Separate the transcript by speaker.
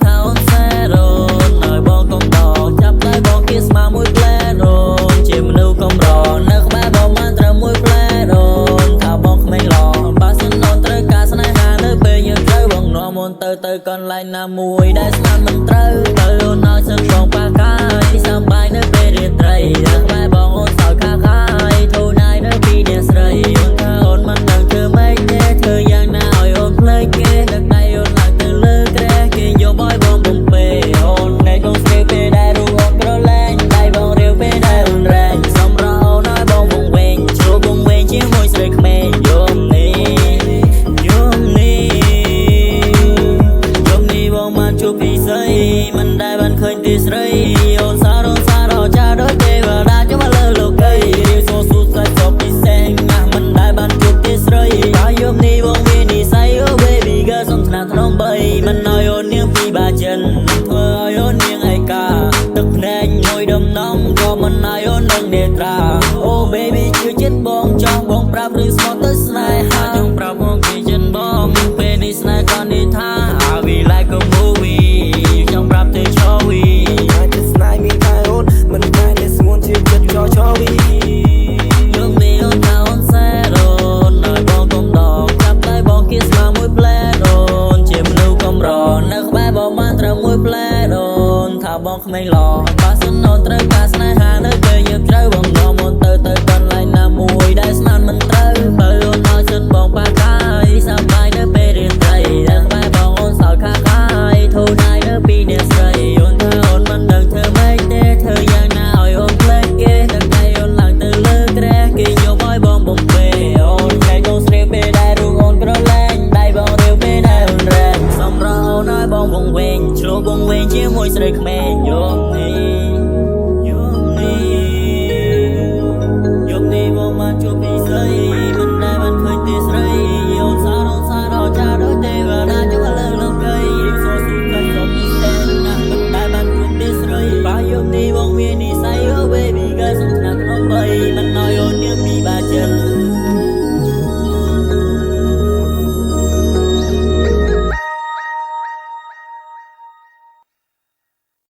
Speaker 1: ថាអូនសែរ៉ូនហើយបងកុំដកចាប់ដៃបងគៀស្មាមួយផ្លែរ៉ូនជាមនុស្សកំរនៅក្បែរបងបានត្រឹមមួយផ្លែរ៉ូនថាបងក្មេងល្អបើសិនអូនត្រូវការស្នេហានៅពេលយើងត្រូវបងនាំអូនទៅកន្លែងណាមួយដែលស្មានមិនត្រូវទៅអូនឲ្យសិនបងប៉ាកាយសប្បាយនៅពេលរាត្រីនៅក្បែរបងអូនសើខាខាយធូរណៃនៅពីអ្នកស្រីអូនថាអូនមិនដឹងធ្វើម៉េចទេធ្វើយ៉ាងណាឲ្យអូនភ្លេចគេដឹកដៃអូនឡើងទៅលើក្រែគេយកឲ្យបងបំពេអូននៅក្នុងស្រីពេលដែលរូបអូនក្រលែងដៃបងរាវពេលដែលអូនរែងសំរោណឲ្យបងវងវែងជ្រុលវងវែងជាមួយស្រីក្មេងយំនេះបងបានជួបពីស្រីមិនដែលបានឃើញទីស្រីអូនសារ៉ចាដូចទេវតាចុះមកលើលោកីរៀបសូស៊ូសាច់សពពិសេសណាស់មិនដែលបានជួបទីស្រីហើយយប់នេះបងមាននិស័យ Oh baby girl សុំថ្នាក់ថ្នមបីមិនឲ្យអូននាងពីបាចិនធ្វើឲ្យអូននាងឯកាទឹកភ្នែកមួយដំណំក៏មិនឲ្យអូននឹងនេត្រា Oh baby ជឿចិត្តបងចង់បងប្រាប់ឬស្មោះទៅស្នេហាចង់ប្រាប់បងគេចិនបងពេលនេះស្នេហ៍ក៏នេះថា We like a movie ចង់ប្រាប់ទៅឈរវីអាចទៅស្នេហ៍មានតែអូនមិនតែតែស្ងួនជឿចិត្តឈរវីយើងមានអូនថាអូនសែរ៉ូនហើយបងកុំដកចាប់ដៃបងគៀស្មាមួយផ្លែរ៉ូនជាមនុស្សកំរនៅក្បែរបងបានត្រឹមមួយផ្លែរ៉ូនថាបងក្មេងល្អបើសិនអូនត្រូវការស្នេហានៅពេលយើងត្រូវបងនាំអូនទៅកន្លែងណាមួយដែលស្មានមិនត្រូវបើអូនឲ្យសិនបងប៉ាកាយសប្បាយនៅពេលរាត្រីនៅក្បែរបងអូនសើខាខាយធូរណៃនៅពីអ្នកស្រីអូនថាអូនមិនដឹងធ្វើម៉េចទេធ្វើយ៉ាងណាឲ្យអូនភ្លេចគេដឹកដៃអូនឡើងទៅលើក្រែគេយកឲ្យបងបំពេអូនតែកុំស្រីពេលដែលរូបអូនក្រលែងដៃបងរាវពេលដែលអូនរែងសំរោណឲ្យបងវងវែងជ្រុលវងវែងជាមួយស្រីក្មេង